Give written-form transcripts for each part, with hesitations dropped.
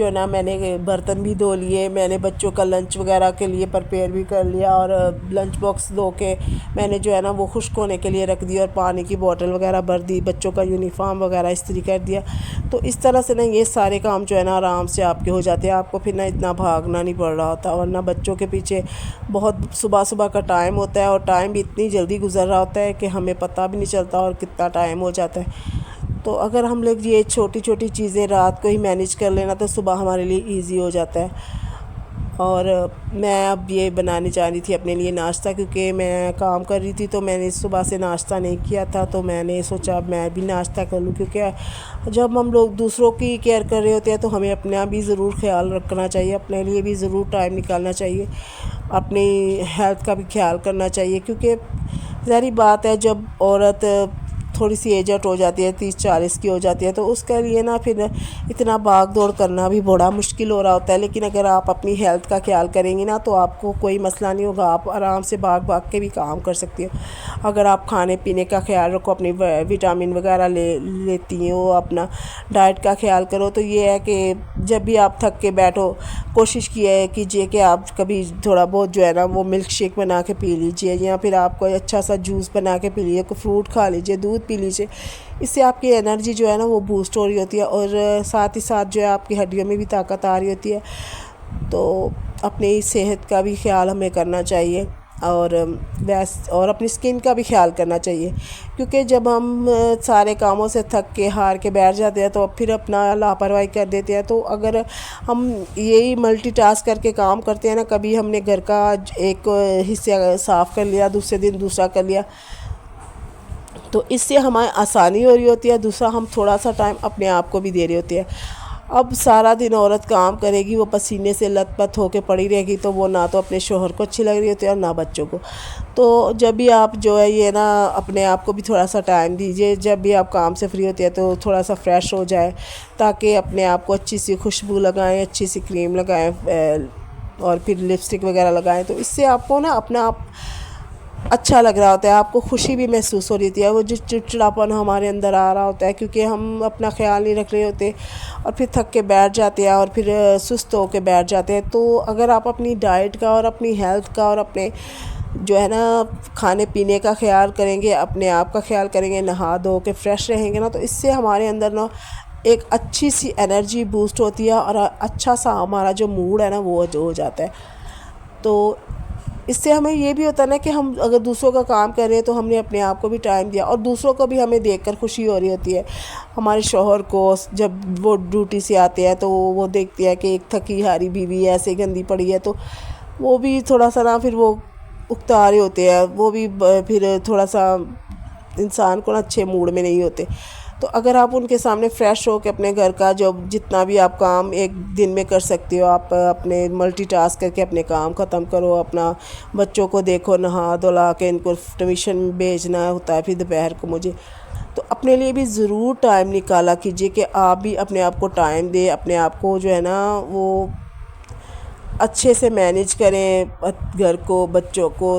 جو ہے نا میں نے برتن بھی دھو لیے، میں نے بچوں کا لنچ وغیرہ کے لیے پریپیئر بھی کر لیا، اور لنچ باکس دھو کے میں نے جو ہے نا وہ خشک ہونے کے لیے رکھ دیا، اور پانی کی بوٹل وغیرہ بھر دی، بچوں کا یونیفارم وغیرہ استری کر دیا۔ تو اس طرح سے نا یہ سارے کام جو ہے نا آرام سے آپ کے ہو جاتے ہیں، آپ کو پھر نا اتنا بھاگنا نہیں پڑ رہا ہوتا، ورنہ بچوں کے پیچھے بہت صبح کا ٹائم ہوتا ہے، اور ٹائم بھی اتنی جلدی گزر رہا ہوتا ہے کہ ہمیں پتہ بھی نہیں چلتا اور کتنا ٹائم ہو جاتا ہے۔ تو اگر ہم لوگ یہ چھوٹی چھوٹی چیزیں رات کو ہی مینیج کر لینا تو صبح ہمارے لیے ایزی ہو جاتا ہے۔ اور میں اب یہ بنانے جا رہی تھی اپنے لیے ناشتہ، کیونکہ میں کام کر رہی تھی تو میں نے صبح سے ناشتہ نہیں کیا تھا، تو میں نے سوچا اب میں بھی ناشتہ کر لوں، کیونکہ جب ہم لوگ دوسروں کی کیئر کر رہے ہوتے ہیں تو ہمیں اپنا بھی ضرور خیال رکھنا چاہیے، اپنے لیے بھی ضرور ٹائم نکالنا چاہیے، اپنی ہیلتھ کا بھی خیال کرنا چاہیے، کیونکہ ظاہری بات ہے جب عورت تھوڑی سی ایجٹ ہو جاتی ہے، 30-40 کی ہو جاتی ہے، تو اس کے لیے نا پھر اتنا بھاگ دوڑ کرنا بھی بڑا مشکل ہو رہا ہوتا ہے۔ لیکن اگر آپ اپنی ہیلتھ کا خیال کریں گی نا تو آپ کو کوئی مسئلہ نہیں ہوگا، آپ آرام سے بھاگ کے بھی کام کر سکتی ہو۔ اگر آپ کھانے پینے کا خیال رکھو، اپنی وٹامن وغیرہ لیتی ہو، اپنا ڈائٹ کا خیال کرو، تو یہ ہے کہ جب بھی آپ تھک کے بیٹھو کوشش کیجئے کہ آپ کبھی تھوڑا بہت جو ہے نا وہ ملک شیک بنا کے پی لیجئے، یا پھر آپ کو اچھا سا جوس بنا کے پی لیجئے، کوئی فروٹ کھا لیجئے، دودھ پی لیجئے۔ اس سے آپ کی انرجی جو ہے نا وہ بوسٹ ہو رہی ہوتی ہے، اور ساتھ ہی ساتھ جو ہے آپ کی ہڈیوں میں بھی طاقت آ رہی ہوتی ہے۔ تو اپنی صحت کا بھی خیال ہمیں کرنا چاہیے، اور اپنی سکن کا بھی خیال کرنا چاہیے، کیونکہ جب ہم سارے کاموں سے تھک کے ہار کے بیٹھ جاتے ہیں تو پھر اپنا لاپرواہی کر دیتے ہیں۔ تو اگر ہم یہی ملٹی ٹاسک کر کے کام کرتے ہیں نا، کبھی ہم نے گھر کا ایک حصہ صاف کر لیا، دوسرے دن دوسرا کر لیا، تو اس سے ہمیں آسانی ہو رہی ہوتی ہے، دوسرا ہم تھوڑا سا ٹائم اپنے آپ کو بھی دے رہے ہوتے ہیں۔ اب سارا دن عورت کام کرے گی، وہ پسینے سے لت پت ہو کے پڑی رہے گی، تو وہ نہ تو اپنے شوہر کو اچھی لگ رہی ہوتی ہے اور نہ بچوں کو۔ تو جب بھی آپ جو ہے یہ نا اپنے آپ کو بھی تھوڑا سا ٹائم دیجئے، جب بھی آپ کام سے فری ہوتی ہے تو تھوڑا سا فریش ہو جائے، تاکہ اپنے آپ کو اچھی سی خوشبو لگائیں، اچھی سی کریم لگائیں، اور پھر لپسٹک وغیرہ لگائیں، تو اس سے آپ کو نا اپنا آپ اچھا لگ رہا ہوتا ہے، آپ کو خوشی بھی محسوس ہو رہی ہوتی ہے۔ وہ جو چڑچڑاپن ہمارے اندر آ رہا ہوتا ہے کیونکہ ہم اپنا خیال نہیں رکھ رہے ہوتے، اور پھر تھک کے بیٹھ جاتے ہیں، اور پھر سست ہو کے بیٹھ جاتے ہیں۔ تو اگر آپ اپنی ڈائٹ کا اور اپنی ہیلتھ کا اور اپنے جو ہے نا کھانے پینے کا خیال کریں گے، اپنے آپ کا خیال کریں گے، نہا دھو کے فریش رہیں گے نا، تو اس سے ہمارے اندر نا ایک اچھی سی انرجی بوسٹ ہوتی ہے، اور اچھا سا ہمارا جو موڈ ہے نا وہ ہو جاتا ہے۔ تو اس سے ہمیں یہ بھی ہوتا ہے نا کہ ہم اگر دوسروں کا کام کر رہے ہیں تو ہم نے اپنے آپ کو بھی ٹائم دیا، اور دوسروں کو بھی ہمیں دیکھ کر خوشی ہو رہی ہوتی ہے۔ ہمارے شوہر کو جب وہ ڈیوٹی سے آتے ہیں تو وہ دیکھتے ہیں کہ ایک تھکی ہاری بیوی ایسے گندی پڑی ہے، تو وہ بھی تھوڑا سا نا پھر وہ اکتا رہے ہوتے ہیں، وہ بھی پھر تھوڑا سا انسان کو نا اچھے موڈ میں نہیں ہوتے۔ تو اگر آپ ان کے سامنے فریش ہو کے اپنے گھر کا جو جتنا بھی آپ کام ایک دن میں کر سکتے ہو، آپ اپنے ملٹی ٹاسک کر کے اپنے کام ختم کرو، اپنا بچوں کو دیکھو، نہا دھلا کے ان کو ٹیوشن بھیجنا ہوتا ہے، پھر دوپہر کو مجھے، تو اپنے لیے بھی ضرور ٹائم نکالا کیجئے کہ آپ بھی اپنے آپ کو ٹائم دیں، اپنے آپ کو جو ہے نا وہ اچھے سے مینیج کریں، گھر کو، بچوں کو،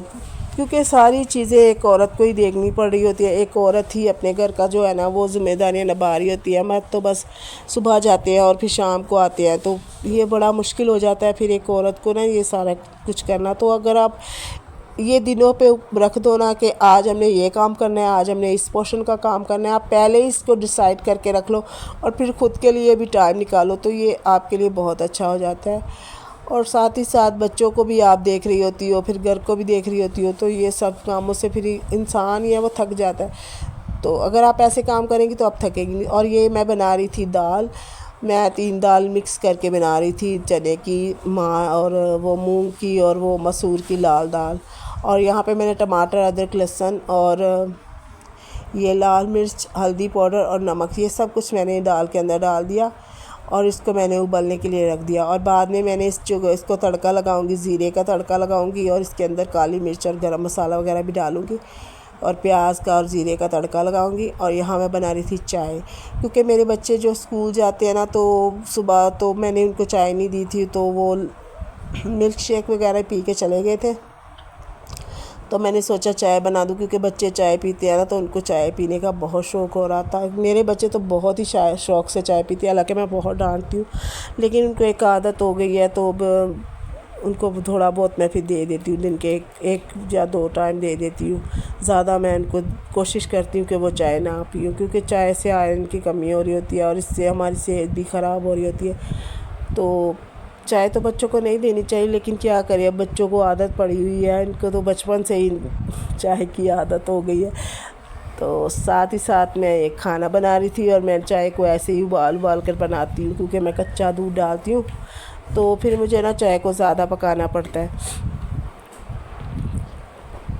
کیونکہ ساری چیزیں ایک عورت کو ہی دیکھنی پڑ رہی ہوتی ہے۔ ایک عورت ہی اپنے گھر کا جو ہے نا وہ ذمہ داریاں نبھا رہی ہوتی ہے، مرد تو بس صبح جاتے ہیں اور پھر شام کو آتے ہیں، تو یہ بڑا مشکل ہو جاتا ہے پھر ایک عورت کو نا یہ سارا کچھ کرنا۔ تو اگر آپ یہ دنوں پہ رکھ دو نا کہ آج ہم نے یہ کام کرنا ہے، آج ہم نے اس پورشن کا کام کرنا ہے، آپ پہلے ہی اس کو ڈیسائیڈ کر کے رکھ لو، اور پھر خود کے لیے بھی ٹائم نکالو، تو یہ آپ کے لیے بہت اچھا ہو جاتا ہے۔ اور ساتھ ہی ساتھ بچوں کو بھی آپ دیکھ رہی ہوتی ہو، پھر گھر کو بھی دیکھ رہی ہوتی ہو، تو یہ سب کاموں سے پھر انسان ہی ہے وہ تھک جاتا ہے۔ تو اگر آپ ایسے کام کریں گی تو آپ تھکیں گی۔ اور یہ میں بنا رہی تھی دال، میں 3 دال مکس کر کے بنا رہی تھی، چنے کی، اور وہ مونگ کی، اور وہ مسور کی لال دال، اور یہاں پہ میں نے ٹماٹر، ادرک، لہسن، اور یہ لال مرچ، ہلدی پاؤڈر اور نمک، یہ سب کچھ میں نے دال کے اندر ڈال دیا، اور اس کو میں نے ابلنے کے لیے رکھ دیا۔ اور بعد میں نے اس کو تڑکا لگاؤں گی، زیرے کا تڑکا لگاؤں گی، اور اس کے اندر کالی مرچ اور گرم مسالہ وغیرہ بھی ڈالوں گی، اور پیاز کا اور زیرے کا تڑکا لگاؤں گی۔ اور یہاں میں بنا رہی تھی چائے، کیونکہ میرے بچے جو اسکول جاتے ہیں نا تو صبح تو میں نے ان کو چائے نہیں دی تھی، تو وہ ملک شیک وغیرہ پی کے چلے گئے تھے، تو میں نے سوچا چائے بنا دوں، کیونکہ بچے چائے پیتے ہیں نا، تو ان کو چائے پینے کا بہت شوق ہو رہا تھا۔ میرے بچے تو بہت ہی شوق سے چائے پیتے ہیں، حالانکہ میں بہت ڈانٹتی ہوں، لیکن ان کو ایک عادت ہو گئی ہے، تو اب ان کو تھوڑا بہت میں پھر دے دیتی ہوں، دن کے ایک یا 2 ٹائم دے دیتی ہوں۔ زیادہ میں ان کو کوشش کرتی ہوں کہ وہ چائے نہ پیوں، کیونکہ چائے سے آئرن کی کمی ہو رہی ہوتی ہے، اور اس سے ہماری صحت بھی خراب ہو رہی ہوتی ہے۔ تو چائے تو بچوں کو نہیں دینی چاہیے، لیکن کیا کریں، اب بچوں کو عادت پڑی ہوئی ہے، ان کو تو بچپن سے ہی چائے کی عادت ہو گئی ہے۔ تو ساتھ ہی ساتھ میں ایک کھانا بنا رہی تھی، اور میں چائے کو ایسے ہی ابال کر بناتی ہوں، کیونکہ میں کچا دودھ ڈالتی ہوں، تو پھر مجھے نا چائے کو زیادہ پکانا پڑتا ہے۔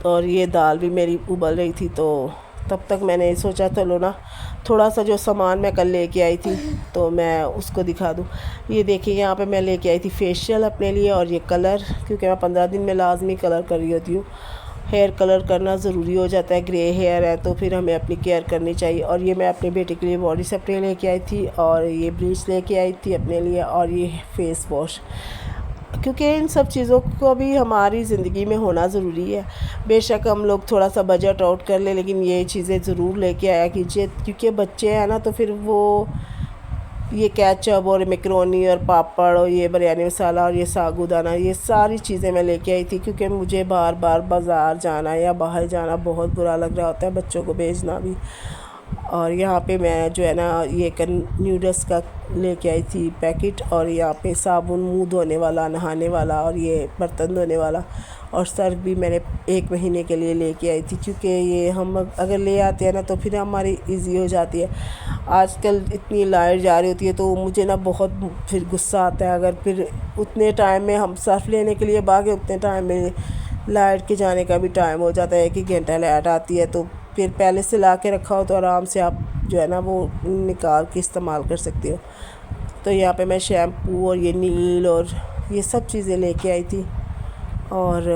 اور یہ دال بھی میری ابل رہی تھی، تو تب تک میں نے سوچا چلو نا تھوڑا سا جو سامان میں کل لے کے آئی تھی تو میں اس کو دکھا دوں۔ یہ دیکھیں، یہاں پہ میں لے کے آئی تھی فیشیل اپنے لیے، اور یہ کلر، کیونکہ میں 15 دن میں لازمی کلر کر رہی ہوتی ہوں۔ ہیئر کلر کرنا ضروری ہو جاتا ہے، گرے ہیئر ہے تو پھر ہمیں اپنی کیئر کرنی چاہیے۔ اور یہ میں اپنے بیٹے کے لیے باڈی اسپرے لے کے آئی تھی، اور یہ بلیچ لے کے آئی تھی اپنے لیے، اور یہ فیس واش، کیونکہ ان سب چیزوں کو بھی ہماری زندگی میں ہونا ضروری ہے۔ بے شک ہم لوگ تھوڑا سا بجٹ آؤٹ کر لیں، لیکن یہ چیزیں ضرور لے کے آیا کیجیے، کیونکہ بچے ہیں نا، تو پھر وہ یہ کیچپ اور میکرونی اور پاپڑ اور یہ بریانی مسالہ اور یہ ساگو دانہ، یہ ساری چیزیں میں لے کے آئی تھی، کیونکہ مجھے بار بار بازار جانا یا باہر جانا بہت برا لگ رہا ہوتا ہے، بچوں کو بھیجنا بھی۔ اور یہاں پہ میں جو ہے نا یہ نیوڈلس کا لے کے آئی تھی پیکٹ، اور یہاں پہ صابن منہ دھونے والا، نہانے والا، اور یہ برتن دھونے والا، اور سرف بھی میں نے 1 مہینے کے لیے لے کے آئی تھی، کیونکہ یہ ہم اگر لے آتے ہیں نا تو پھر ہماری ایزی ہو جاتی ہے۔ آج کل اتنی لائٹ جا رہی ہوتی ہے، تو مجھے نا بہت پھر غصہ آتا ہے، اگر پھر اتنے ٹائم میں ہم سرف لینے کے لیے بھاگے، اتنے ٹائم میں لائٹ کے جانے کا بھی ٹائم ہو جاتا ہے، 1 گھنٹہ لائٹ آتی ہے، تو پھر پہلے سے لا کے رکھا ہو تو آرام سے آپ جو ہے نا وہ نکال کے استعمال کر سکتے ہو۔ تو یہاں پہ میں شیمپو اور یہ نیل اور یہ سب چیزیں لے کے آئی تھی، اور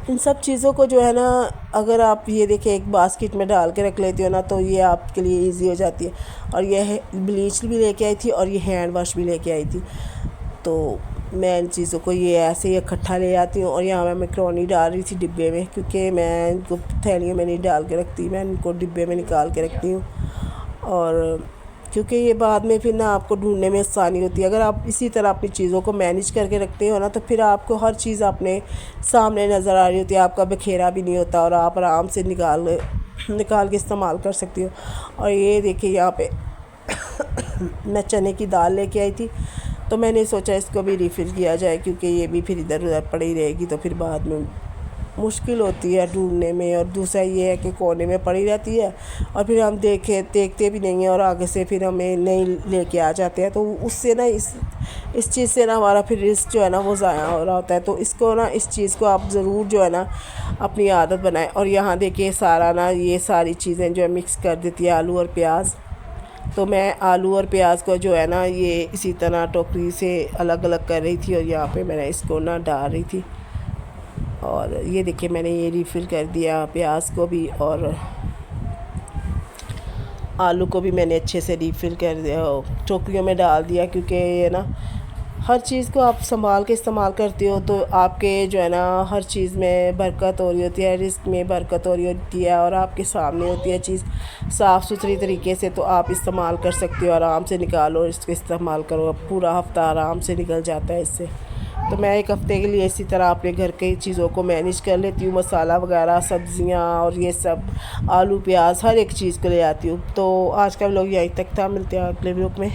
ان سب چیزوں کو جو ہے نا اگر آپ یہ دیکھیں ایک باسکٹ میں ڈال کے رکھ لیتے ہو نا، تو یہ آپ کے لیے ایزی ہو جاتی ہے۔ اور یہ بلیچ بھی لے کے آئی تھی، اور یہ ہینڈ واش بھی لے کے آئی تھی، تو میں ان چیزوں کو یہ ایسے ہی اکٹھا لے آتی ہوں۔ اور یہاں میں میکرونی ڈال رہی تھی ڈبے میں، کیونکہ میں ان کو تھیلیوں میں نہیں ڈال کے رکھتی، میں ان کو ڈبے میں نکال کے رکھتی ہوں، اور کیونکہ یہ بعد میں پھر نا آپ کو ڈھونڈنے میں آسانی ہوتی ہے۔ اگر آپ اسی طرح اپنی چیزوں کو مینیج کر کے رکھتے ہو نا، تو پھر آپ کو ہر چیز اپنے سامنے نظر آ رہی ہوتی ہے، آپ کا بکھیرا بھی نہیں ہوتا، اور آپ آرام سے نکال کے استعمال کر سکتی ہو۔ اور یہ دیکھیں یہاں پہ میں چنے کی دال لے کے آئی تھی، تو میں نے سوچا اس کو بھی ریفل کیا جائے، کیونکہ یہ بھی پھر ادھر ادھر پڑی رہے گی تو پھر بعد میں مشکل ہوتی ہے ڈھونڈنے میں۔ اور دوسرا یہ ہے کہ کونے میں پڑی رہتی ہے، اور پھر ہم دیکھتے بھی نہیں ہیں، اور آگے سے پھر ہمیں نہیں لے کے آ جاتے ہیں، تو اس سے نا اس چیز سے نا ہمارا پھر رسک جو ہے نا وہ ضائع ہو رہا ہوتا ہے۔ تو اس کو نا اس چیز کو آپ ضرور جو ہے نا اپنی عادت بنائیں۔ اور یہاں دیکھیں سارا نا یہ ساری چیزیں جو ہے مکس کر دیتی ہے، آلو اور پیاز، تو میں آلو اور پیاز کو جو ہے نا یہ اسی طرح ٹوکری سے الگ الگ کر رہی تھی، اور یہاں پہ میں نے اس کو نا ڈال رہی تھی۔ اور یہ دیکھیں میں نے یہ ریفل کر دیا پیاز کو بھی، اور آلو کو بھی میں نے اچھے سے ریفل کر دیا، ٹوکریوں میں ڈال دیا، کیونکہ یہ نا ہر چیز کو آپ سنبھال کے استعمال کرتے ہو تو آپ کے جو ہے نا ہر چیز میں برکت ہو رہی ہوتی ہے، رزق میں برکت ہو رہی ہوتی ہے، اور آپ کے سامنے ہوتی ہے چیز صاف ستھری طریقے سے، تو آپ استعمال کر سکتے ہو، آرام سے نکالو اس کو استعمال کرو، پورا ہفتہ آرام سے نکل جاتا ہے اس سے۔ تو میں 1 ہفتے کے لیے اسی طرح اپنے گھر کی چیزوں کو مینیج کر لیتی ہوں، مسالہ وغیرہ، سبزیاں اور یہ سب، آلو پیاز ہر ایک چیز کو لے آتی ہوں۔ تو آج کا ولاگ یہیں تک تھا، ملتے ہیں اگلے ولاگ میں۔